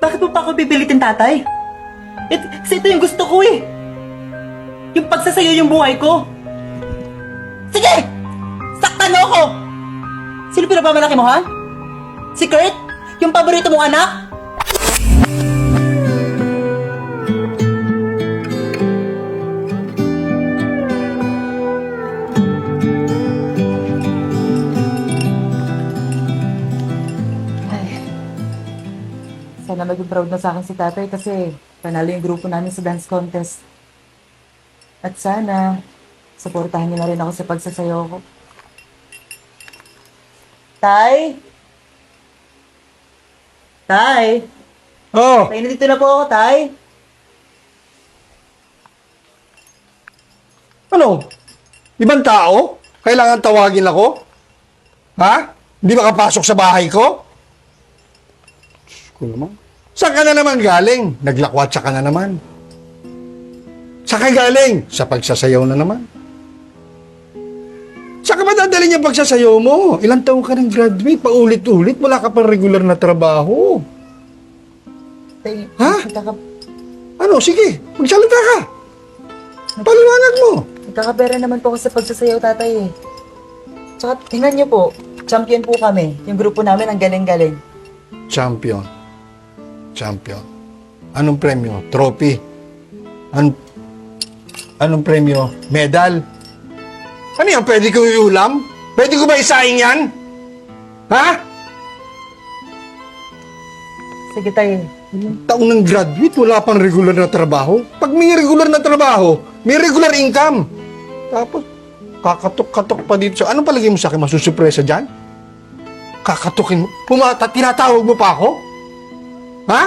Bakit mo pa ako pipilitin, tatay? Kasi ito yung gusto ko eh. Yung pagsasayo yung buhay ko. Sige! Saktan mo ako! Sino pinapamalaki mo, ha? Si Kurt? Yung paborito mong anak? Sana maging proud na sa akin si tatay kasi panalo yung grupo namin sa dance contest. At sana, supportahan niyo na rin ako sa pagsasayaw ko. Tay? Tay? Oh, Tay, nandito na po ako, tay. ano? Ibang tao? Kailangan tawagin ako? Ha? Hindi makapasok sa bahay ko? Diyos ko naman. Saan ka na naman galing? Naglakwatsa ka na naman. Saan ka galing? Sa pagsasayaw na naman. Saan ka ba dadalhin yung pagsasayaw mo? Ilang taong ka ng graduate? Paulit-ulit? Wala ka pang regular na trabaho. Tay, Ha? Ano? Sige, magsalita ka. Paliwanag mo. nagkakapera naman po ako sa pagsasayaw, tatay eh. Tsaka, tingnan niyo po, champion po kami. Yung grupo namin ang galing-galing. Champion. Champion. Anong premyo? Trophy. Anong premyo? Medal. Ano yan? Pwede ko iulam? Pwede ko ba isaing yan? Ha? Sige, tay. Taong ng graduate, wala pang regular na trabaho. Pag may regular na trabaho, may regular income. Tapos, kakatok-katok pa dito. Anong palagay mo sa akin? Masusupresa dyan? Kakatukin mo? Tinatawag mo pa ako? Ha?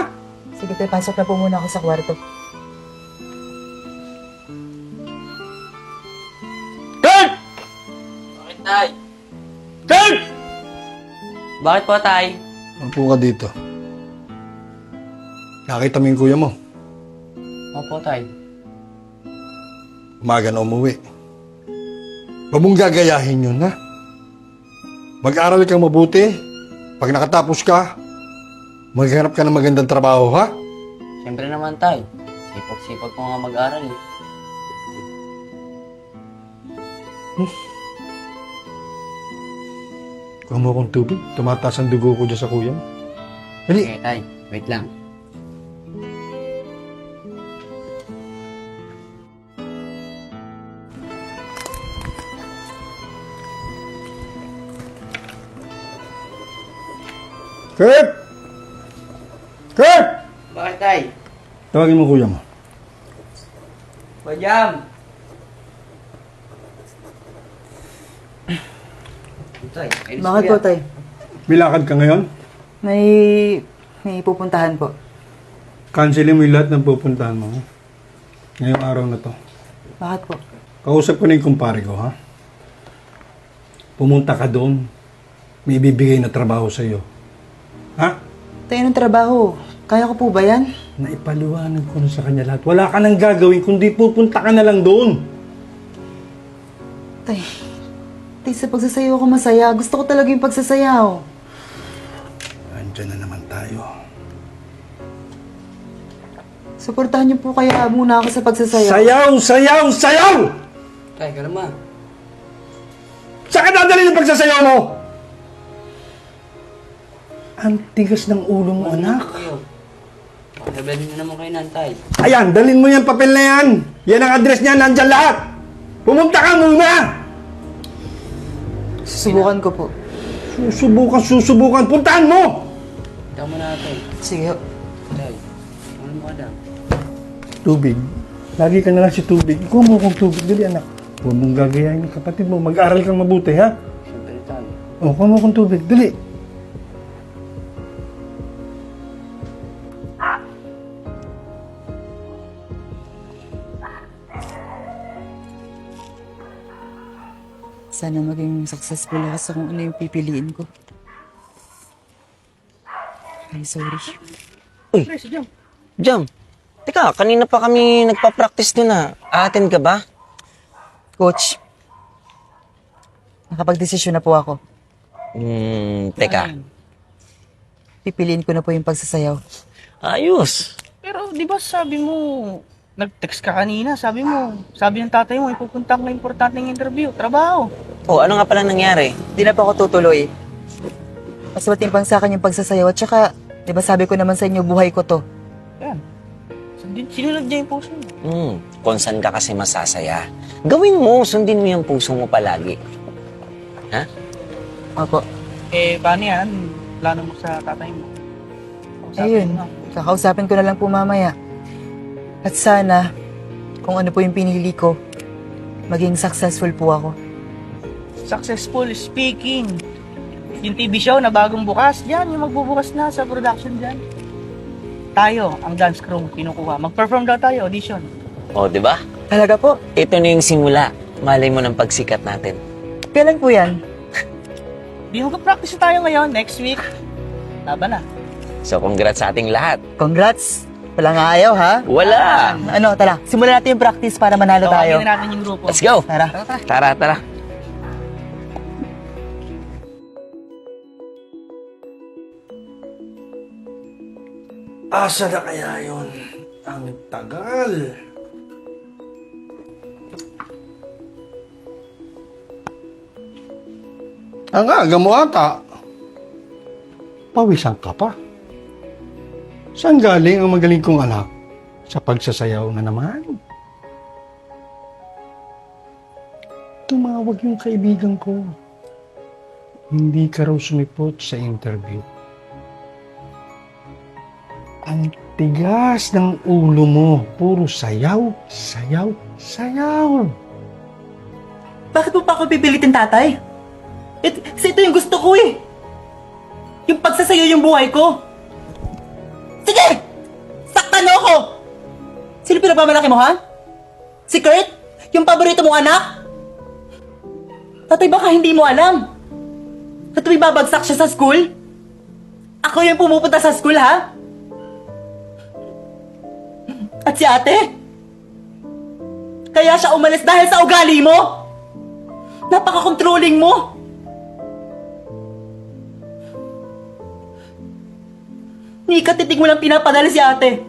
Sige, tay, pasok na po muna ako sa kwarto. Kurt! Bakit, tay? Kurt! Bakit po, tay? Upo ka dito. Nakita mo yung kuya mo. Opo, tay. Umaga na umuwi. Huwag mong gagayahin yun, ha? Mag-aral kang mabuti. Pag nakatapos ka, maghanap ka ng magandang trabaho, ha? Siyempre naman, tay. Sipag-sipag ko nga mag-aral, eh. Kuha mo akong tubig. Tumataas ang dugo ko dyan sa kuya mo. Dali. Okay, tay. Wait lang. Kurt! Kurt! Bakit, tay? Tawagin mo kuya mo. Pajam! Tay, ayos Bakit po, tay? May lakad ka ngayon? May pupuntahan po. Cancelin mo yung lahat ng pupuntahan mo. Ngayong araw na to. Bakit po? Kausap ko na yung kumpare ko, ha? Pumunta ka doon. May ibibigay na trabaho sa'yo. Ha? Tay, anong trabaho? Kaya ko po ba yan? Naipaliwanag ko na sa kanya lahat. Wala ka nang gagawin kundi pupunta ka na lang doon. Tay, sa pagsasayaw ako masaya. Gusto ko talaga yung pagsasayaw. Andiyan na naman tayo. Suportahan niyo po kaya muna ako sa pagsasayaw. Sayaw! Sayaw! Sayaw! Tay, kalma. Saan ka dadalhin yung pagsasayaw mo? Ang tigas ng ulo mo, anak. Kayo. Sabihin na naman kayo nan, tay. Ayan, dalhin mo yung papel na yan. Yan ang address niya, nandyan lahat. Pumunta ka muna! Susubukan ko po. Susubukan. Puntahan mo! Ikaw mo na, tay. Sige. Tay, ano mo ka daw? Tubig. Lagi ka na lang si tubig. Ikaw mo kong tubig. Dali, anak. Huwag mong gagayahin yung kapatid mo. Mag-aral kang mabuti, ha? Siyempre, tay. O, kuha mo kong tubig. Dali. Sana maging successful ako sa kung ano yung pipiliin ko. Ay, sorry. Jam, teka, kanina pa kami nagpa-practice doon na. Aattend ka ba? Coach, nakapag-desisyon na po ako. Teka. Pipiliin ko na po yung pagsasayaw. Ayos. Pero di ba sabi mo, nag-text ka kanina, sabi ng tatay mo, ipupunta ka na importanteng interview, trabaho. Oh, ano nga pala nangyari? Di na pa ako tutuloy. Mas matimpang sa akin yung pagsasayaw at saka, di ba sabi ko naman sa inyo, buhay ko to. Yan. Sinunod niya yung puso mo. Kung saan ka kasi masasaya. Gawin mo, sundin mo yung puso mo palagi. Ha? Opo. Paano yan? Plano mo sa tatay mo? Ayun, kakausapin ko na lang po mamaya. At sana, kung ano po yung pinili ko, maging successful po ako. Successful speaking. Yung TV show na bagong bukas, yan, yung magbubukas na sa production dyan. Tayo, ang dance crew, kinukuha. Mag-perform daw tayo, audition. Oh, di ba? Talaga po? Ito na yung simula. Malay mo ng pagsikat natin. Kailan po yan? Di mag-practice tayo ngayon, next week. Laban na. So, congrats sa ating lahat. Congrats! Walang ayaw, ha? Wala! Ano, tara, simulan natin yung practice para manalo tayo. Tawagin na natin yung grupo. Let's go! Tara. Tara. Asa na kaya yun? Ang tagal. Ang aga mo ata. Pawisan ka pa. Saan galing ang magaling kong anak? Sa pagsasayaw na naman. Tumawag yung kaibigan ko. Hindi ka raw sumipot sa interview. Ang tigas ng ulo mo. Puro sayaw, sayaw, sayaw. Bakit mo pa ako pipilitin, tatay? Ito yung gusto ko eh. Yung pagsasayo yung buhay ko. Sige! Saktan mo ako! Sino pinagmamalaki mo, ha? Si Kurt? Yung paborito mong anak? Tatay, baka hindi mo alam. Na tuwing babagsak siya sa school, ako yung pumupunta sa school, ha? At si ate? Kaya siya umalis dahil sa ugali mo? Napaka-controlling mo! Ni ikatitig mo lang pinapadala si ate.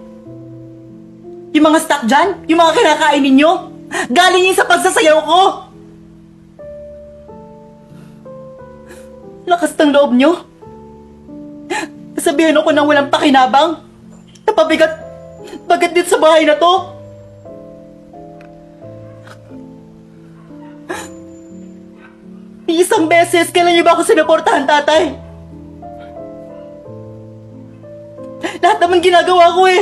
Yung mga stock dyan, yung mga kinakain ninyo, galing yun sa pagsasayaw ko. Lakas ng loob nyo. Sabihan ako ng walang pakinabang. Bagat dito sa bahay na to. Isang beses, kailan niyo ba ako sinuportahan, tatay? Lahat naman ginagawa ko eh.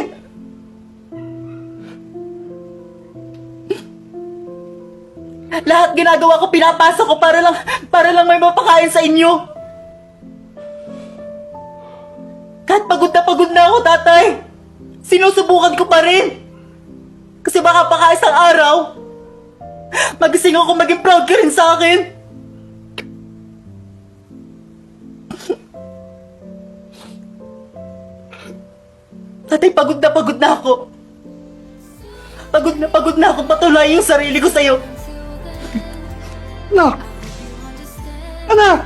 Lahat ginagawa ko, pinapasok ko para lang may mapakain sa inyo. Kahit pagod na ako, tatay. Sinusubukan ko pa rin. Kasi baka pa isang araw, magising ako maging proud ka rin sa akin. Tatay, pagod na ako. Pagod na ako patuloy yung sarili ko sa'yo. Anak! Anak!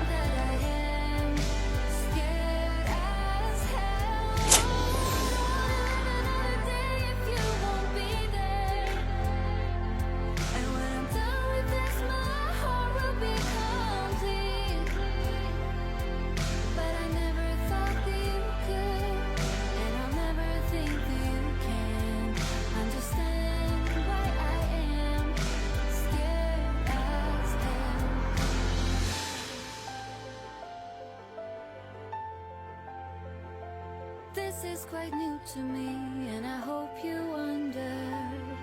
This is quite new to me, and I hope you understand.